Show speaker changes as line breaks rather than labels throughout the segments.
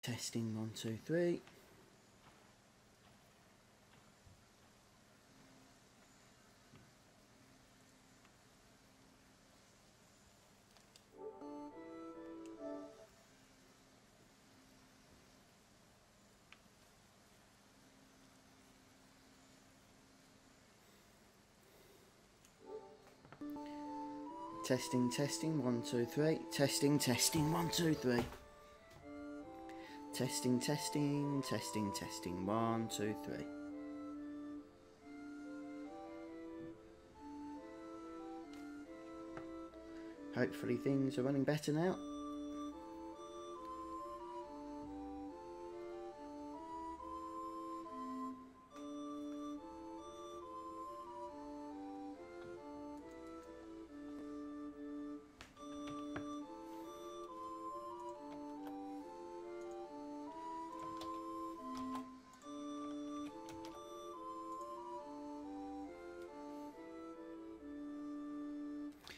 Testing 1, 2, 3. Testing, testing, 1, 2, 3. Testing, testing, 1, 2, 3. Testing, testing, testing, testing, 1, 2, 3. Hopefully things are running better now.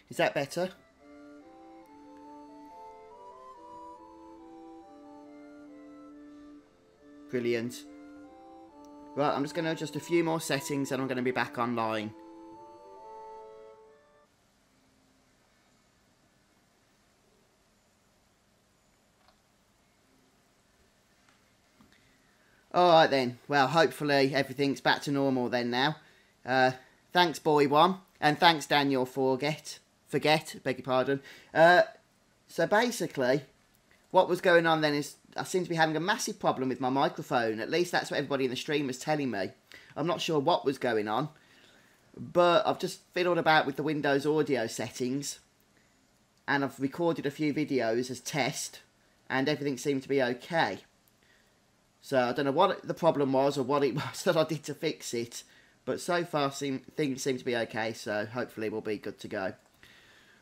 Is that better? Brilliant. Right, I'm just going to adjust a few more settings and I'm going to be back online. Alright then, well hopefully everything's back to normal then now. Thanks Boy One, and thanks Daniel Forget, beg your pardon. So basically, what was going on then is I seem to be having a massive problem with my microphone. At least that's what everybody in the stream was telling me. I'm not sure what was going on, but I've just fiddled about with the Windows audio settings, and I've recorded a few videos as test, and everything seemed to be okay. So I don't know what the problem was or what it was that I did to fix it, but so far things seem to be okay, so hopefully we'll be good to go.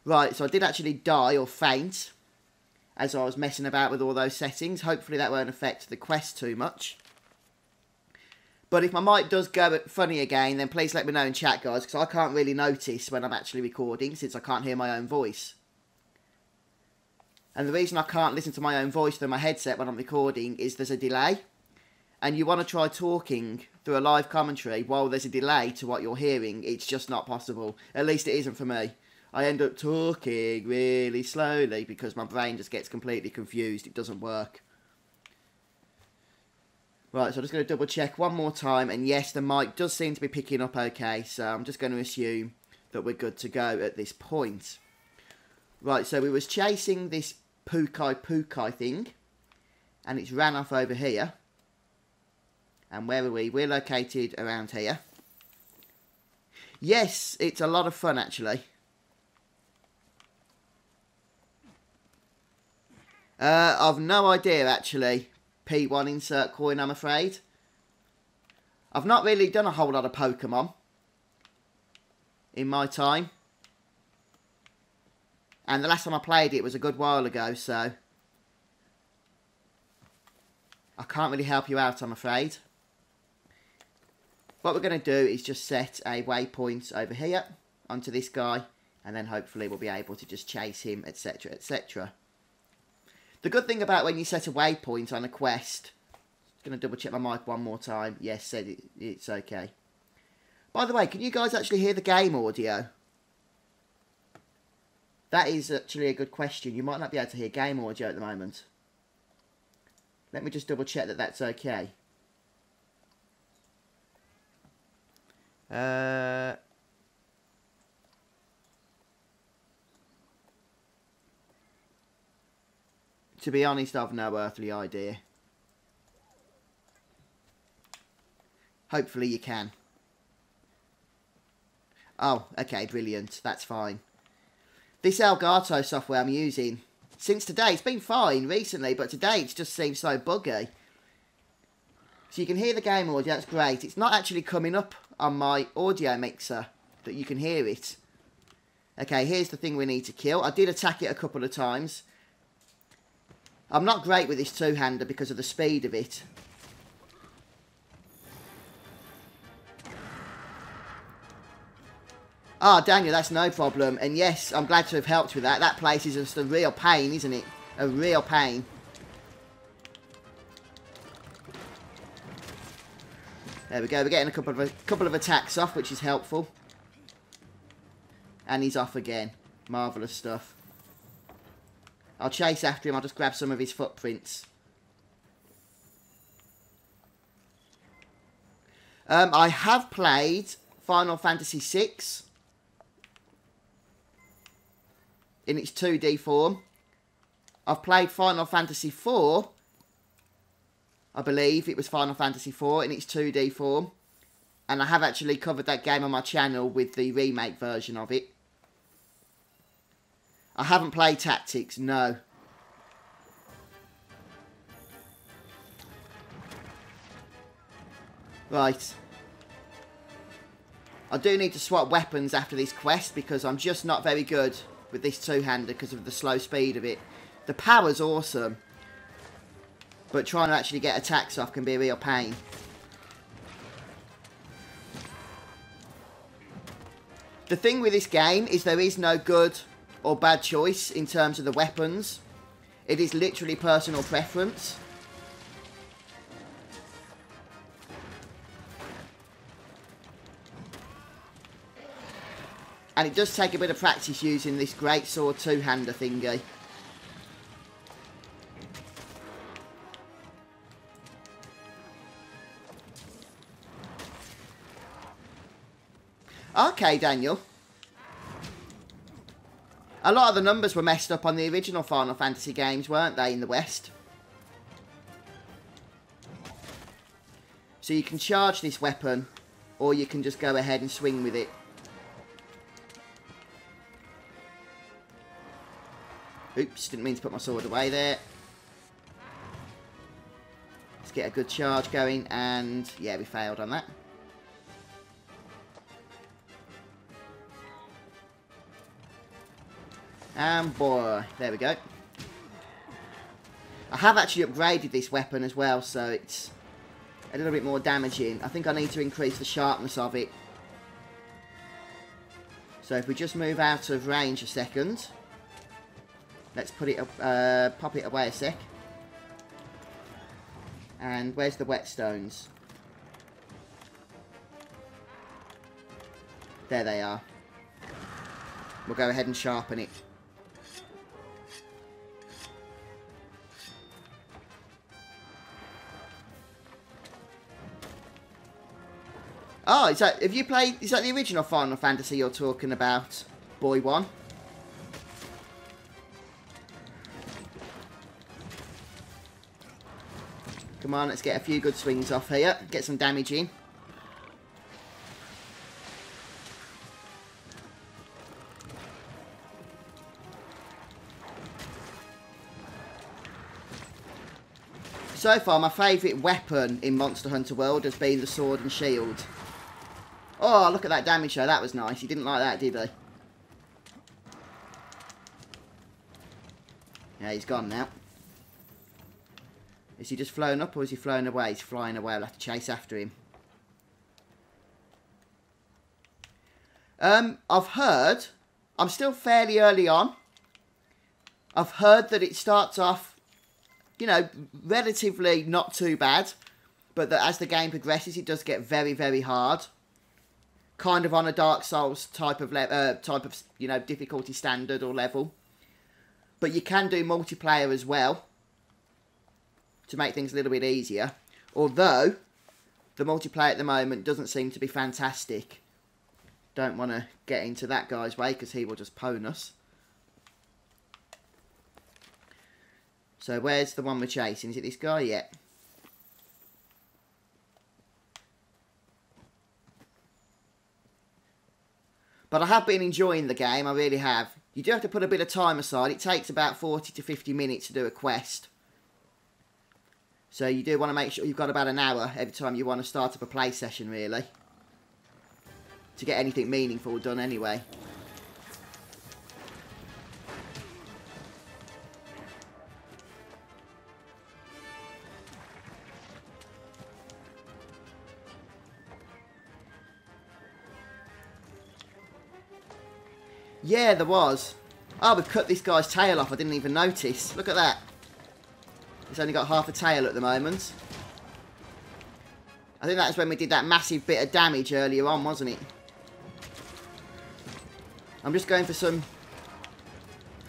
Right, so I did actually die or faint as I was messing about with all those settings. Hopefully that won't affect the quest too much. But if my mic does go funny again, then please let me know in chat, guys, because I can't really notice when I'm actually recording, since I can't hear my own voice. And the reason I can't listen to my own voice through my headset when I'm recording is there's a delay. And you want to try talking through a live commentary while there's a delay to what you're hearing. It's just not possible. At least it isn't for me. I end up talking really slowly because my brain just gets completely confused. It doesn't work. Right, so I'm just going to double check one more time. And yes, the mic does seem to be picking up okay. So I'm just going to assume that we're good to go at this point. Right, so we was chasing this Pukei-Pukei thing. And it's ran off over here. And where are we? We're located around here. Yes, it's a lot of fun actually. I've no idea actually. P1 insert coin, I'm afraid. I've not really done a whole lot of Pokemon in my time. And the last time I played it was a good while ago, so I can't really help you out, I'm afraid. What we're going to do is just set a waypoint over here onto this guy, and then hopefully we'll be able to just chase him, etc, etc. The good thing about when you set a waypoint on a quest, I'm going to double check my mic one more time. Yes, said it's okay. By the way, can you guys actually hear the game audio? That is actually a good question. You might not be able to hear game audio at the moment. Let me just double check that that's okay. To be honest, I've no earthly idea. Hopefully you can. Oh, okay, brilliant. That's fine. This Elgato software I'm using, since today, it's been fine recently, but today it just seems so buggy. So you can hear the game audio, that's great. It's not actually coming up on my audio mixer that you can hear it. Okay, here's the thing we need to kill. I did attack it a couple of times. I'm not great with this two-hander because of the speed of it. Ah, Daniel, that's no problem. And yes, I'm glad to have helped with that. That place is just a real pain, isn't it? A real pain. There we go. We're getting a couple of attacks off, which is helpful. And he's off again. Marvellous stuff. I'll chase after him. I'll just grab some of his footprints. I have played Final Fantasy VI in its 2D form. I've played Final Fantasy IV. I believe it was Final Fantasy IV in its 2D form. And I have actually covered that game on my channel with the remake version of it. I haven't played Tactics, no. Right. I do need to swap weapons after this quest because I'm just not very good with this two-hander because of the slow speed of it. The power's awesome, but trying to actually get attacks off can be a real pain. The thing with this game is there is no good or bad choice in terms of the weapons. It is literally personal preference. And it does take a bit of practice using this greatsword two-hander thingy. Okay, Daniel. A lot of the numbers were messed up on the original Final Fantasy games, weren't they, in the West? So you can charge this weapon, or you can just go ahead and swing with it. Oops, didn't mean to put my sword away there. Let's get a good charge going, and yeah, we failed on that. And boy, there we go. I have actually upgraded this weapon as well, so it's a little bit more damaging. I think I need to increase the sharpness of it. So if we just move out of range a second. Let's put it up, pop it away a sec. And where's the whetstones? There they are. We'll go ahead and sharpen it. Oh, is that, have you played, is that the original Final Fantasy you're talking about, Boy One? Come on, let's get a few good swings off here, get some damage in. So far, my favourite weapon in Monster Hunter World has been the sword and shield. Oh, look at that damage though. That was nice. He didn't like that, did he? Yeah, he's gone now. Is he just flown up or is he flown away? He's flying away. I'll have to chase after him. I've heard, I'm still fairly early on. I've heard that it starts off, you know, relatively not too bad. But that as the game progresses, it does get very, very hard. Kind of on a Dark Souls type of you know, difficulty standard or level. But you can do multiplayer as well to make things a little bit easier. Although the multiplayer at the moment doesn't seem to be fantastic. Don't want to get into that guy's way because he will just pwn us. So where's the one we're chasing? Is it this guy yet? But I have been enjoying the game, I really have. You do have to put a bit of time aside. It takes about 40 to 50 minutes to do a quest. So you do want to make sure you've got about an hour every time you want to start up a play session, really. To get anything meaningful done anyway. Yeah, there was. Oh, we've cut this guy's tail off. I didn't even notice. Look at that. He's only got half a tail at the moment. I think that's when we did that massive bit of damage earlier on, wasn't it? I'm just going for some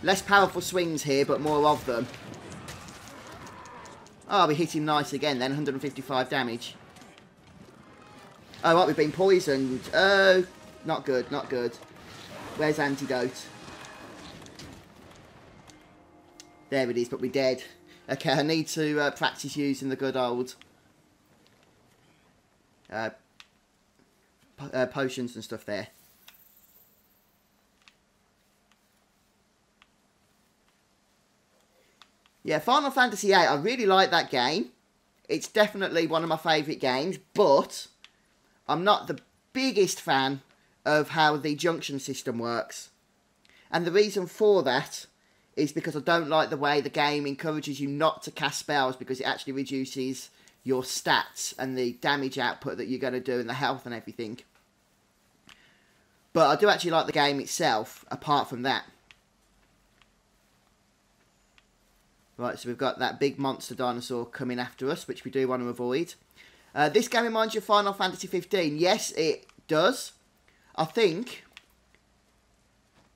less powerful swings here, but more of them. Oh, we hit him nice again then, 155 damage. Oh, what, we've been poisoned. Oh, not good, not good. Where's antidote? There it is, but we're dead. Okay, I need to practice using the good old potions and stuff there. Yeah, Final Fantasy VIII, I really like that game. It's definitely one of my favourite games, but I'm not the biggest fan of how the junction system works. And the reason for that is because I don't like the way the game encourages you not to cast spells, because it actually reduces your stats and the damage output that you're going to do and the health and everything. But I do actually like the game itself, apart from that. Right, so we've got that big monster dinosaur coming after us, which we do want to avoid. This game reminds you of Final Fantasy 15. Yes, it does. I think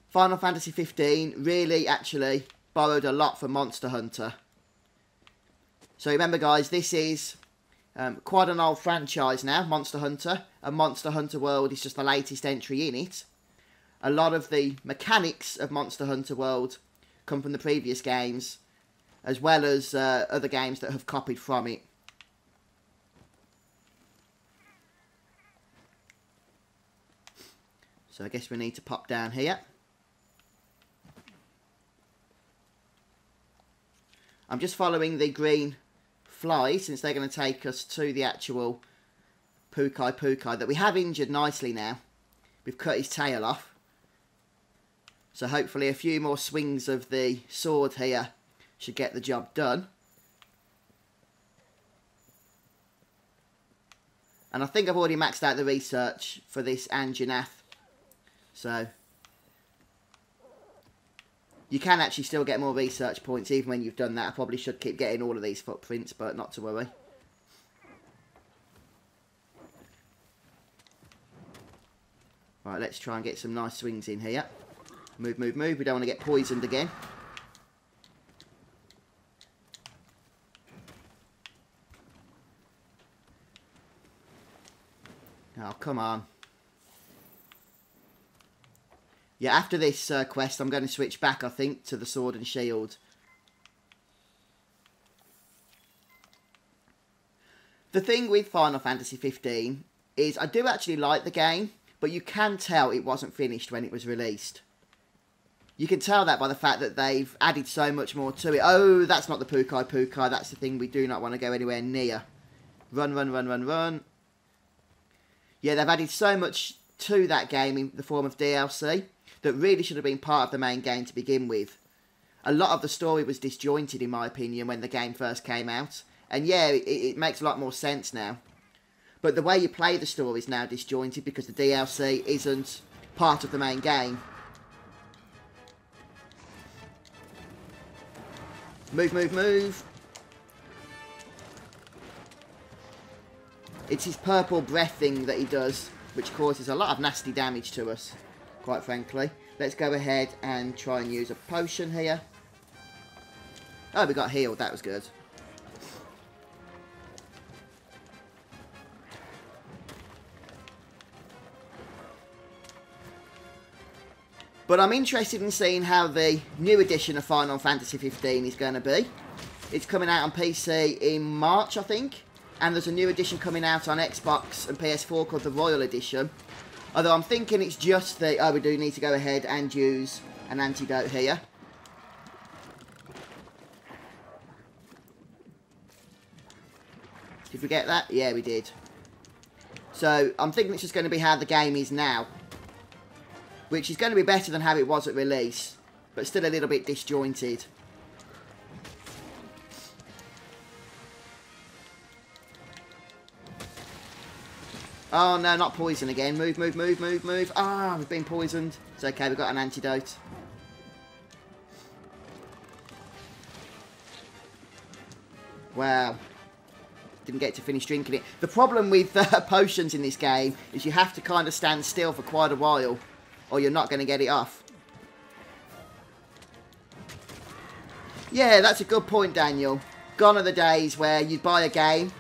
Final Fantasy 15 really actually borrowed a lot from Monster Hunter. So remember, guys, this is quite an old franchise now, Monster Hunter. And Monster Hunter World is just the latest entry in it. A lot of the mechanics of Monster Hunter World come from the previous games, as well as other games that have copied from it. So I guess we need to pop down here. I'm just following the green fly, since they're going to take us to the actual Pukei-Pukei that we have injured nicely now. We've cut his tail off. So hopefully a few more swings of the sword here should get the job done. And I think I've already maxed out the research for this Anjanath. So you can actually still get more research points even when you've done that. I probably should keep getting all of these footprints, but not to worry. Right, let's try and get some nice swings in here. Move, move, move. We don't want to get poisoned again. Oh, come on. Yeah, after this quest, I'm going to switch back, I think, to the sword and shield. The thing with Final Fantasy 15 is I do actually like the game, but you can tell it wasn't finished when it was released. You can tell that by the fact that they've added so much more to it. Oh, that's not the Pukei-Pukei. That's the thing we do not want to go anywhere near. Run, run, run, run, run. Yeah, they've added so much to that game in the form of DLC that really should have been part of the main game to begin with. A lot of the story was disjointed, in my opinion, when the game first came out. And yeah, it makes a lot more sense now. But the way you play the story is now disjointed because the DLC isn't part of the main game. Move, move, move. It's his purple breath thing that he does, which causes a lot of nasty damage to us, quite frankly. Let's go ahead and try and use a potion here. Oh, we got healed. That was good. But I'm interested in seeing how the new edition of Final Fantasy 15 is going to be. It's coming out on PC in March, I think. And there's a new edition coming out on Xbox and PS4 called the Royal Edition. Although I'm thinking it's just the... Oh, we do need to go ahead and use an antidote here. Did we get that? Yeah, we did. So, I'm thinking it's just going to be how the game is now. Which is going to be better than how it was at release. But still a little bit disjointed. Oh, no, not poison again. Move, move, move, move, move. Ah, we've been poisoned. It's okay, we've got an antidote. Wow. didn't get to finish drinking it. The problem with potions in this game is you have to kind of stand still for quite a while, or you're not going to get it off. Yeah, that's a good point, Daniel. Gone are the days where you'd buy a game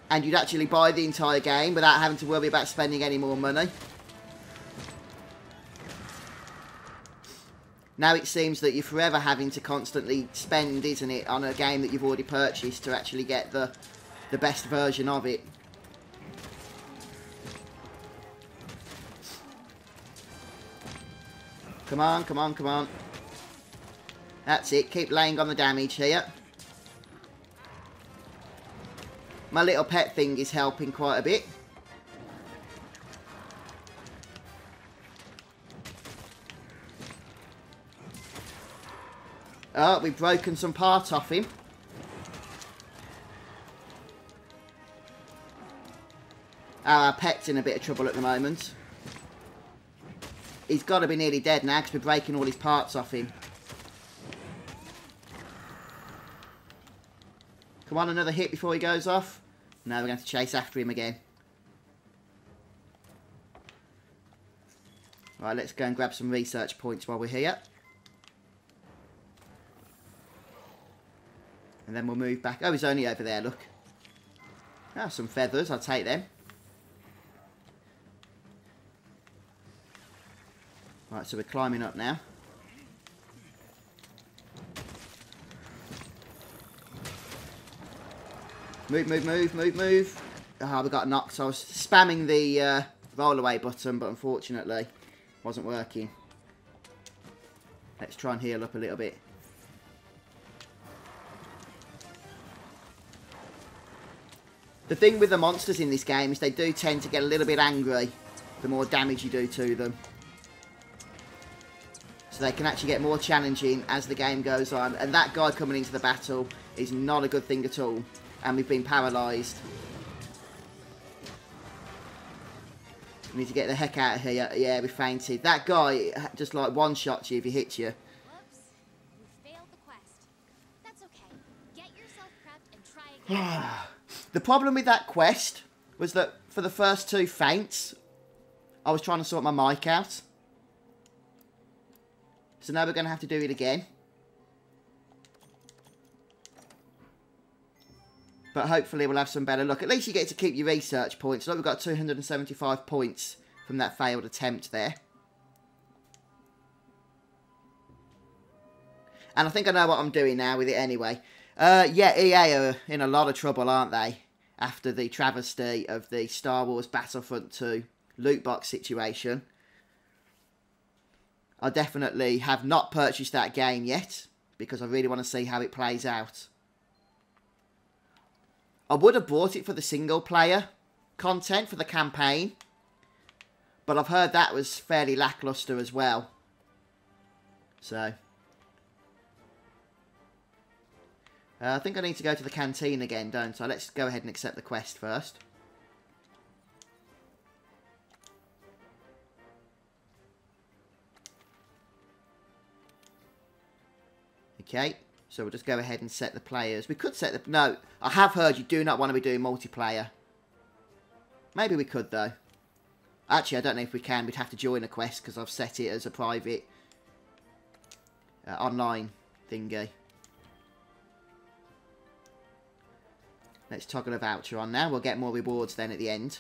and you'd actually buy the entire game without having to worry about spending any more money. Now it seems that you're forever having to constantly spend, isn't it, on a game that you've already purchased to actually get the best version of it. Come on, come on, come on. That's it. Keep laying on the damage here. My little pet thing is helping quite a bit. Oh, we've broken some parts off him. Our pet's in a bit of trouble at the moment. He's got to be nearly dead now because we're breaking all his parts off him. Come on, another hit before he goes off. Now we're going to chase after him again. Right, let's go and grab some research points while we're here. And then we'll move back. Oh, he's only over there, look. Oh, some feathers. I'll take them. Right, so we're climbing up now. Move, move, move, move, move. Ah, we got knocked. So I was spamming the roll away button, but unfortunately wasn't working. Let's try and heal up a little bit. The thing with the monsters in this game is they do tend to get a little bit angry the more damage you do to them. So they can actually get more challenging as the game goes on. And that guy coming into the battle is not a good thing at all. And we've been paralysed. We need to get the heck out of here. Yeah, we fainted. That guy just like one-shots you if he hits you.
Whoops. You failed the quest. That's okay. Get yourself prepped and try again.
The problem with that quest was that for the first two faints, I was trying to sort my mic out. So now we're going to have to do it again. But hopefully we'll have some better luck. At least you get to keep your research points. Look, we've got 275 points from that failed attempt there. And I think I know what I'm doing now with it anyway. Yeah, EA are in a lot of trouble, aren't they? After the travesty of the Star Wars Battlefront 2 loot box situation. I definitely have not purchased that game yet, because I really want to see how it plays out. I would have bought it for the single player content, for the campaign. But I've heard that was fairly lackluster as well. So I think I need to go to the canteen again, don't I? Let's go ahead and accept the quest first. Okay, so we'll just go ahead and set the players. We could set the... No, I have heard you do not want to be doing multiplayer. Maybe we could, though. Actually, I don't know if we can. We'd have to join a quest because I've set it as a private online thingy. Let's toggle a voucher on now. We'll get more rewards then at the end.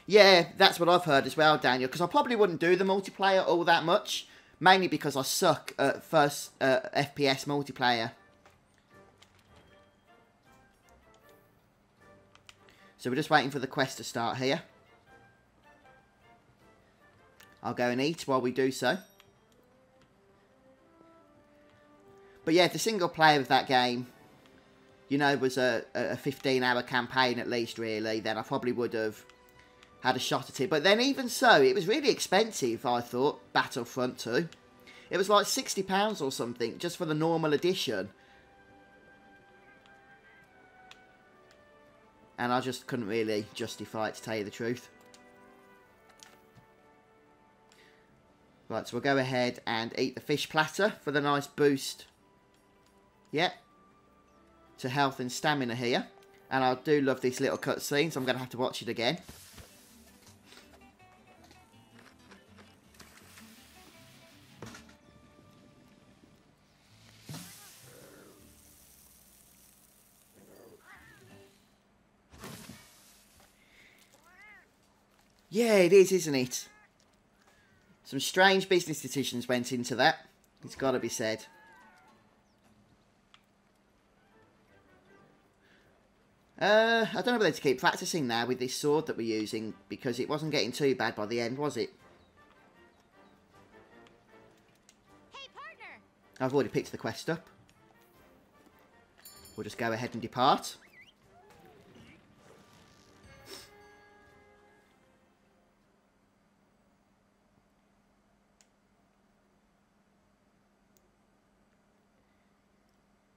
Yeah, that's what I've heard as well, Daniel. Because I probably wouldn't do the multiplayer all that much. Mainly because I suck at first FPS multiplayer. So we're just waiting for the quest to start here. I'll go and eat while we do so. But yeah, if the single player of that game, you know, was a 15-hour campaign at least, really, then I probably would have had a shot at it. But then even so, it was really expensive, I thought, Battlefront 2. It was like £60 or something, just for the normal edition. And I just couldn't really justify it, to tell you the truth. Right, so we'll go ahead and eat the fish platter for the nice boost Yep. To health and stamina here. And I do love this little cutscene, so I'm going to have to watch it again. Yeah, it is, isn't it? Some strange business decisions went into that. It's got to be said. I don't know whether to keep practicing now with this sword that we're using, because it wasn't getting too bad by the end, was it?
Hey, partner!
I've already picked the quest up. We'll just go ahead and depart.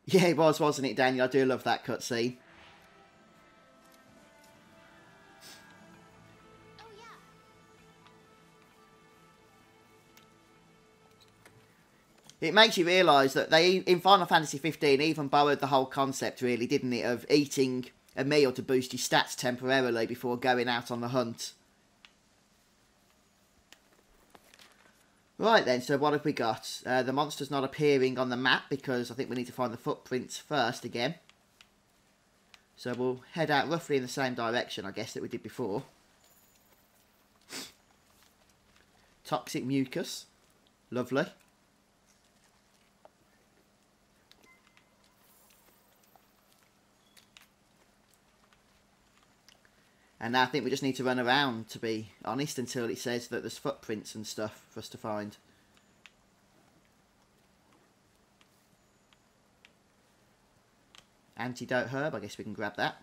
Yeah, it was, wasn't it, Daniel? I do love that cutscene.
Oh, yeah.
It makes you realise that they, in Final Fantasy 15, even borrowed the whole concept, really, didn't it, of eating a meal to boost your stats temporarily before going out on the hunt. Right then, so what have we got? The monster's not appearing on the map because I think we need to find the footprints first again. So we'll head out roughly in the same direction, I guess, that we did before. Toxic mucus. Lovely. And now I think we just need to run around, to be honest, until it says that there's footprints and stuff for us to find. Antidote herb, I guess we can grab that.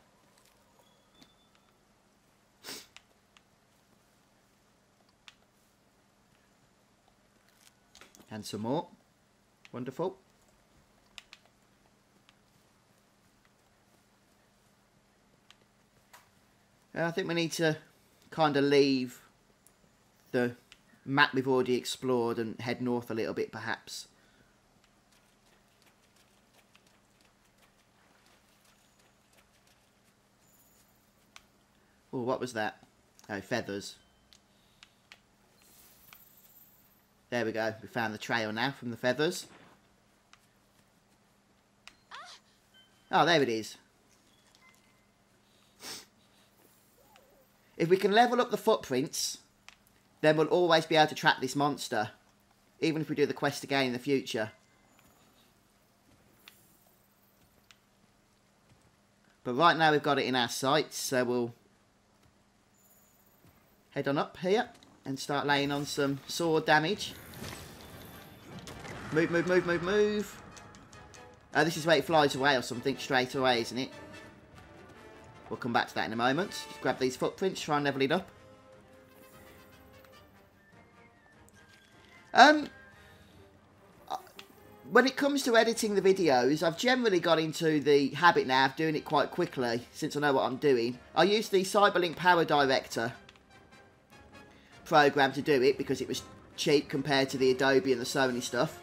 And some more. Wonderful. I think we need to kind of leave the map we've already explored and head north a little bit, perhaps. Oh, what was that? Oh, feathers. There we go. We found the trail now from the feathers. Oh, there it is. If we can level up the footprints, then we'll always be able to track this monster, even if we do the quest again in the future. But right now we've got it in our sights, so we'll head on up here and start laying on some sword damage. Move, move, move, move, move. Oh, this is where it flies away or something straight away, isn't it? We'll come back to that in a moment. Just grab these footprints, try and level it up. When it comes to editing the videos, I've generally got into the habit now of doing it quite quickly, since I know what I'm doing. I use the Cyberlink Power Director program to do it, because it was cheap compared to the Adobe and the Sony stuff.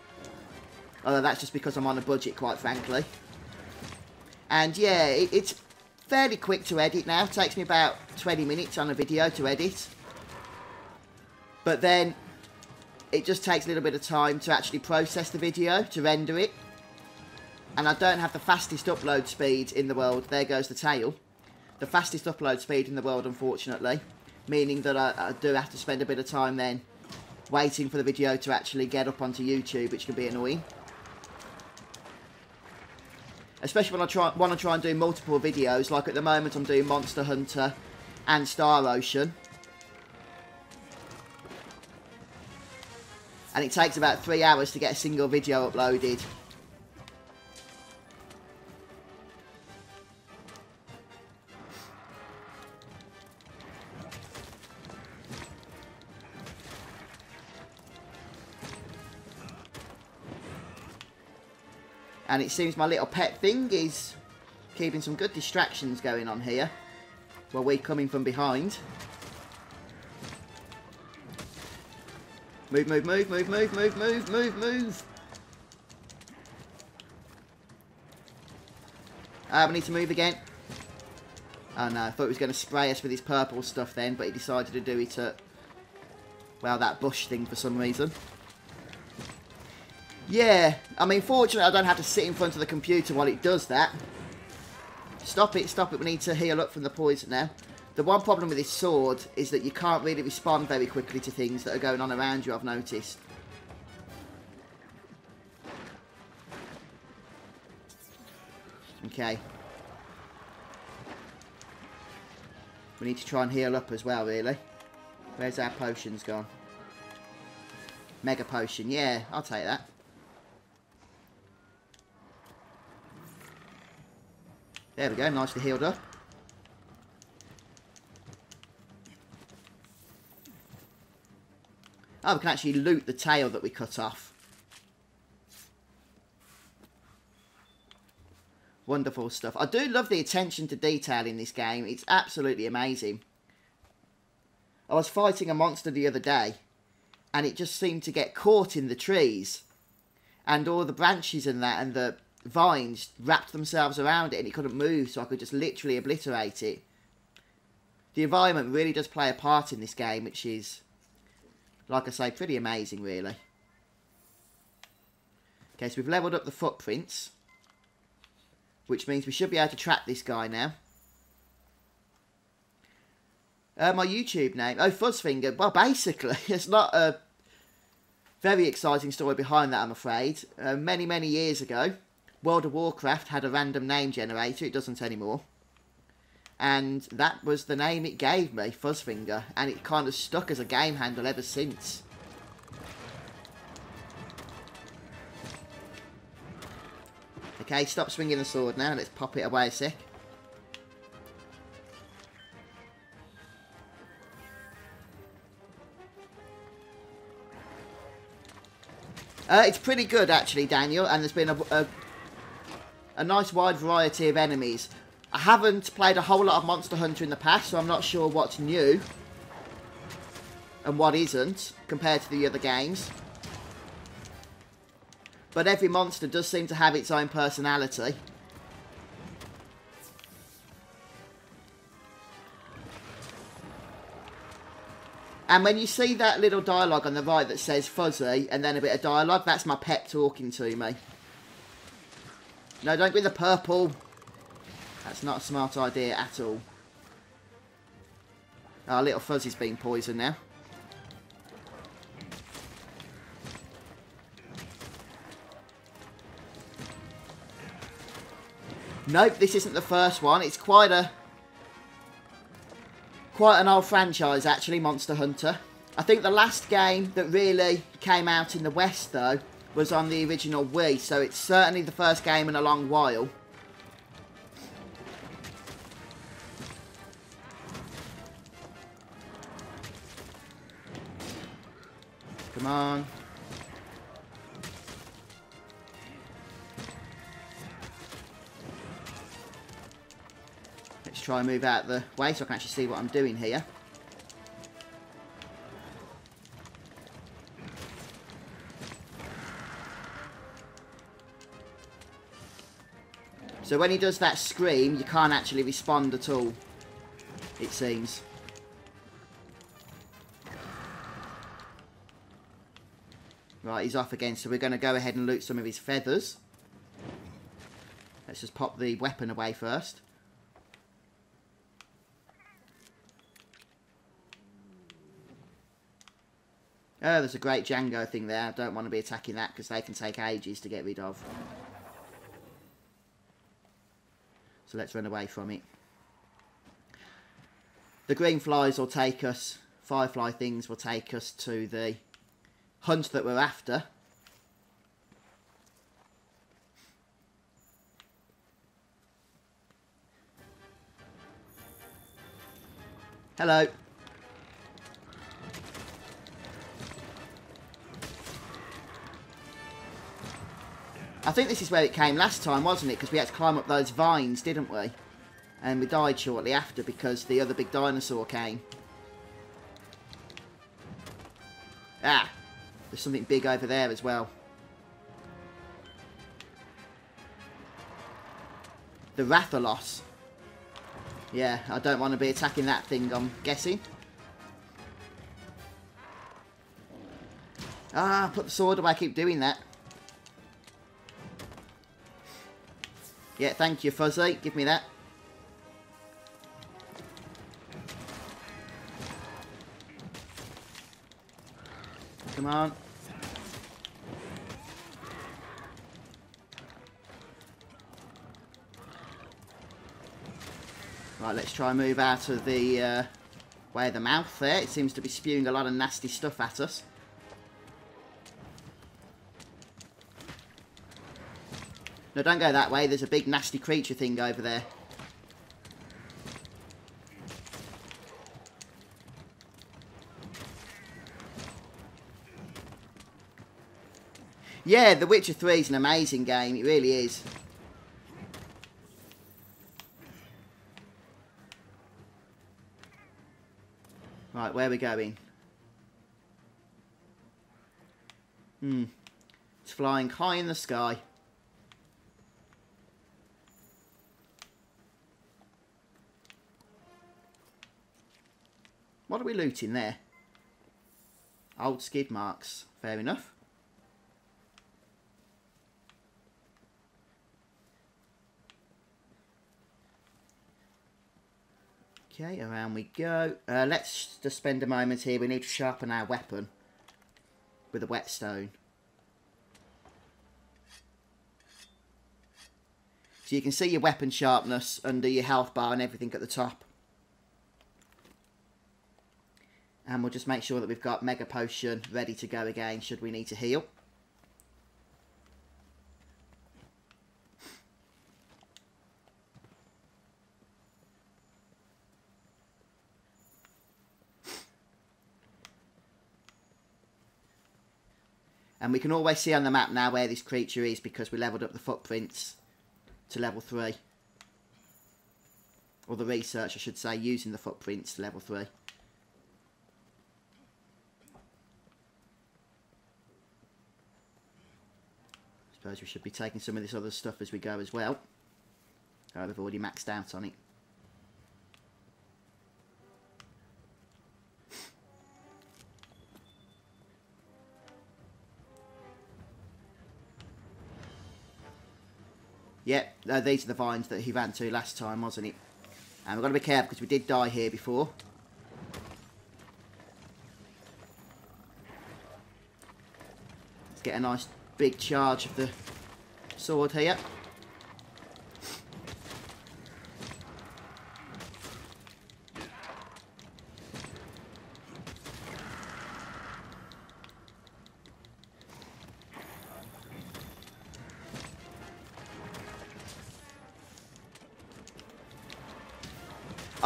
Although that's just because I'm on a budget, quite frankly. And yeah, it's fairly quick to edit now. It takes me about 20 minutes on a video to edit. But then it just takes a little bit of time to actually process the video, to render it. And I don't have the fastest upload speed in the world. There goes the tail. The fastest upload speed in the world, unfortunately. Meaning that I do have to spend a bit of time then waiting for the video to actually get up onto YouTube, which can be annoying. Especially when I want to try and do multiple videos, like at the moment I'm doing Monster Hunter and Star Ocean. And it takes about 3 hours to get a single video uploaded. And it seems my little pet thing is keeping some good distractions going on here, while we're coming from behind. Move, move, move, move, move, move, move, move, move. We need to move again. Oh no, I thought he was going to spray us with his purple stuff then, but he decided to do it at, well, that bush thing for some reason. Yeah, I mean, fortunately I don't have to sit in front of the computer while it does that. Stop it, stop it, we need to heal up from the poison now. The one problem with this sword is that you can't really respond very quickly to things that are going on around you, I've noticed. Okay. We need to try and heal up as well, really. Where's our potions gone? Mega potion, yeah, I'll take that. There we go, nicely healed up. Oh, we can actually loot the tail that we cut off. Wonderful stuff. I do love the attention to detail in this game. It's absolutely amazing. I was fighting a monster the other day, and it just seemed to get caught in the trees. And all the branches and that, and the vines wrapped themselves around it, and it couldn't move, so I could just literally obliterate it. The environment really does play a part in this game, which is, like I say, pretty amazing, really. Okay, so we've leveled up the footprints, which means we should be able to track this guy now. My YouTube name, oh, Fuzzfinger. Well, basically, it's not a very exciting story behind that, I'm afraid. Many, many years ago, World of Warcraft had a random name generator. It doesn't anymore. And that was the name it gave me, Fuzzfinger. And it kind of stuck as a game handle ever since. Okay, stop swinging the sword now. Let's pop it away a sec. It's pretty good, actually, Daniel. And there's been a nice wide variety of enemies. I haven't played a whole lot of Monster Hunter in the past, so I'm not sure what's new and what isn't compared to the other games. But every monster does seem to have its own personality. And when you see that little dialogue on the right that says fuzzy and then a bit of dialogue, that's my pet talking to me. No, don't be the purple. That's not a smart idea at all. Our little Fuzzy's been poisoned now. Nope, this isn't the first one. It's quite an old franchise, actually, Monster Hunter. I think the last game that really came out in the West, though, was on the original Wii, so it's certainly the first game in a long while. Come on. Let's try and move out of the way so I can actually see what I'm doing here. So when he does that scream, you can't actually respond at all, it seems. Right, he's off again, so we're going to go ahead and loot some of his feathers. Let's just pop the weapon away first. Oh, there's a great Django thing there. I don't want to be attacking that because they can take ages to get rid of. So let's run away from it. The green flies will take us, firefly things will take us to the hunt that we're after. Hello. I think this is where it came last time, wasn't it? Because we had to climb up those vines, didn't we? And we died shortly after because the other big dinosaur came. Ah! There's something big over there as well. The Rathalos. Yeah, I don't want to be attacking that thing, I'm guessing. Ah, put the sword away, I keep doing that. Yeah, thank you, Fuzzy. Give me that. Come on. Right, let's try and move out of the way of the mouth there. It seems to be spewing a lot of nasty stuff at us. No, don't go that way. There's a big nasty creature thing over there. Yeah, The Witcher 3 is an amazing game. It really is. Right, where are we going? It's flying high in the sky. What are we looting there? Old skid marks. Fair enough. Okay, around we go. Let's just spend a moment here. We need to sharpen our weapon with a whetstone. So you can see your weapon sharpness under your health bar and everything at the top. And we'll just make sure that we've got Mega Potion ready to go again should we need to heal. And we can always see on the map now where this creature is because we leveled up the footprints to level 3. Or the research, I should say, using the footprints to level 3. Suppose we should be taking some of this other stuff as we go as well. Oh, we've already maxed out on it. Yep, these are the vines that he ran to last time, wasn't it? And we've got to be careful because we did die here before. Let's get a nice big charge of the sword here.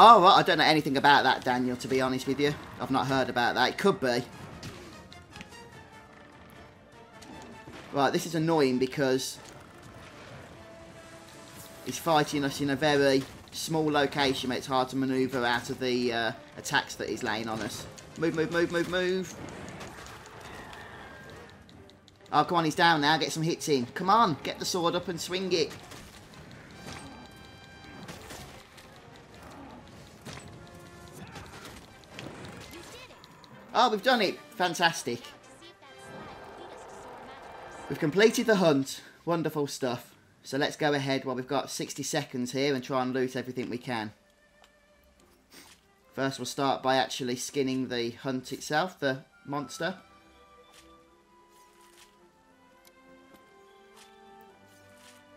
Oh, right, I don't know anything about that, Daniel, to be honest with you. I've not heard about that. It could be. Right, this is annoying because he's fighting us in a very small location where it's hard to manoeuvre out of the attacks that he's laying on us. Move, move, move, move, move. Oh, come on, he's down now. Get some hits in. Come on, get the sword up and swing it. Oh, we've done it. Fantastic. We've completed the hunt. Wonderful stuff. So let's go ahead while we've got 60 seconds here and try and loot everything we can. First we'll start by actually skinning the hunt itself, the monster.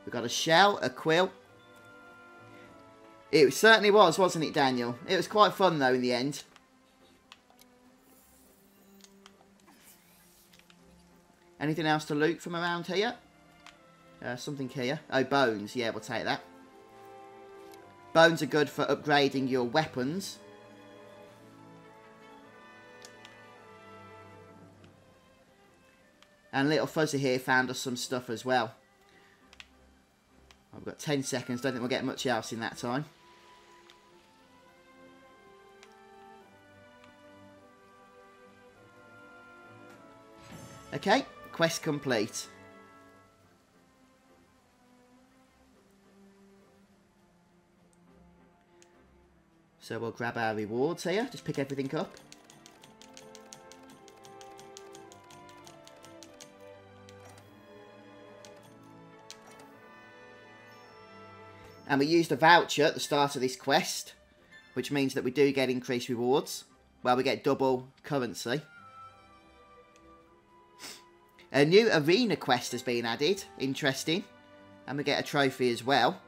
We've got a shell, a quill. It certainly was, wasn't it, Daniel? It was quite fun though in the end. Anything else to loot from around here? Something here. Oh, bones. Yeah, we'll take that. Bones are good for upgrading your weapons. And little Fuzzy here found us some stuff as well. I've got 10 seconds. Don't think we'll get much else in that time. Okay. Quest complete. So we'll grab our rewards here. Just pick everything up. And we used a voucher at the start of this quest, which means that we do get increased rewards. Well, we get double currency. A new arena quest has been added. Interesting. And we get a trophy as well.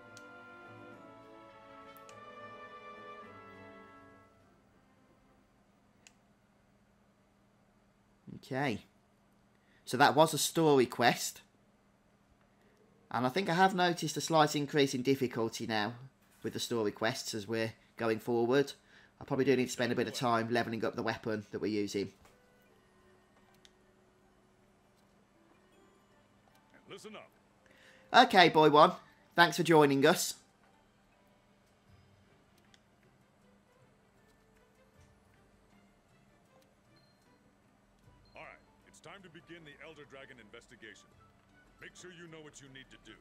Okay. So that was a story quest. And I think I have noticed a slight increase in difficulty now with the story quests as we're going forward. I probably do need to spend a bit of time levelling up the weapon that we're using.
Listen up.
Okay, boy one. Thanks for joining us.
All right, it's time to begin the Elder Dragon investigation. Make sure you know what you need to do.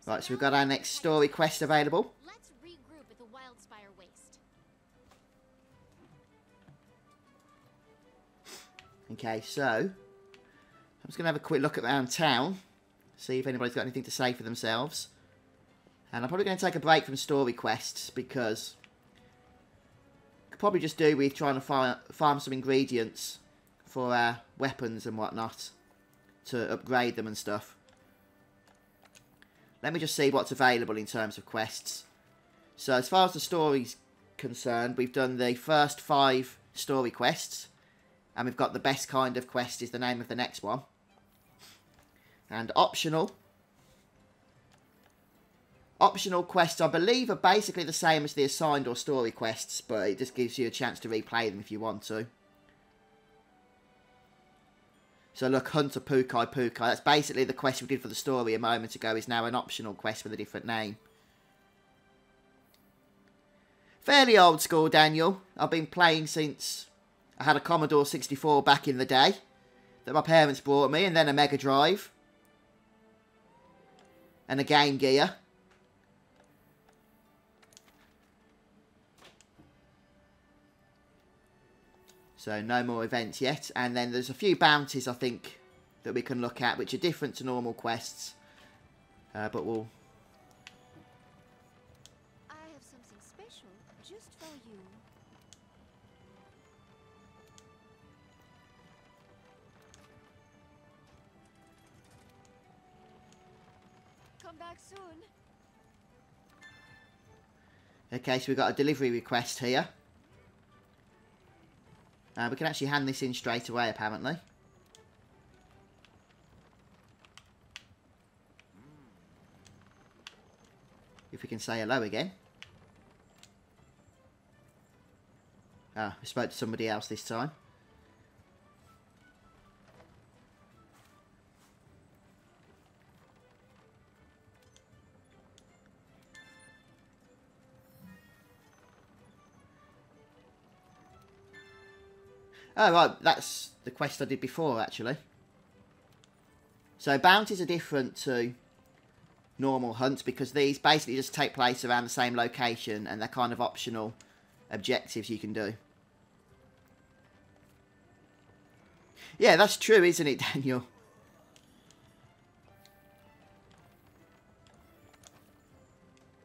Right, so we've got our next story quest available.
Let's regroup at the Wildspire Waste.
Okay, so I'm just going to have a quick look around town, see if anybody's got anything to say for themselves. And I'm probably going to take a break from story quests because I could probably just do with trying to farm some ingredients for our weapons and whatnot to upgrade them and stuff. Let me just see what's available in terms of quests. So as far as the story's concerned, we've done the first 5 story quests. And we've got the best kind of quest is the name of the next one. And optional. Optional quests, I believe, are basically the same as the assigned or story quests. But it just gives you a chance to replay them if you want to. So look, Hunter Pukei-Pukei. That's basically the quest we did for the story a moment ago. Is now an optional quest with a different name. Fairly old school, Daniel. I've been playing since I had a Commodore 64 back in the day that my parents brought me, and then a Mega Drive and a Game Gear. So no more events yet. And then there's a few bounties, I think, that we can look at, which are different to normal quests. But we'll...
I have something special just for you. Come back soon.
Okay, so we've got a delivery request here. We can actually hand this in straight away, apparently. If we can say hello again. Ah, we spoke to somebody else this time. Oh, right, that's the quest I did before, actually. So, bounties are different to normal hunts because these basically just take place around the same location and they're kind of optional objectives you can do. Yeah, that's true, isn't it, Daniel?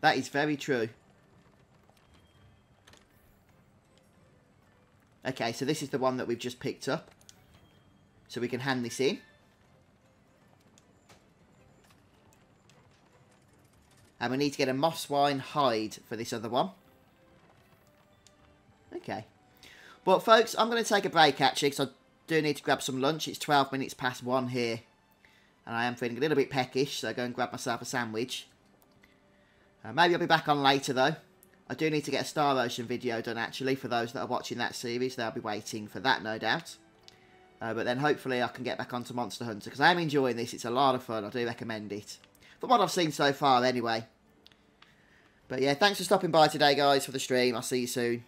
That is very true. Okay, so this is the one that we've just picked up. So we can hand this in. And we need to get a moss wine hide for this other one. Okay. But folks, I'm going to take a break actually, because I do need to grab some lunch. It's 12 minutes past 1 here. And I am feeling a little bit peckish, so I'll go and grab myself a sandwich. Maybe I'll be back on later though. I do need to get a Star Ocean video done, actually, for those that are watching that series. They'll be waiting for that, no doubt. But then, hopefully, I can get back onto Monster Hunter, because I am enjoying this. It's a lot of fun. I do recommend it. From what I've seen so far, anyway. But, yeah, thanks for stopping by today, guys, for the stream. I'll see you soon.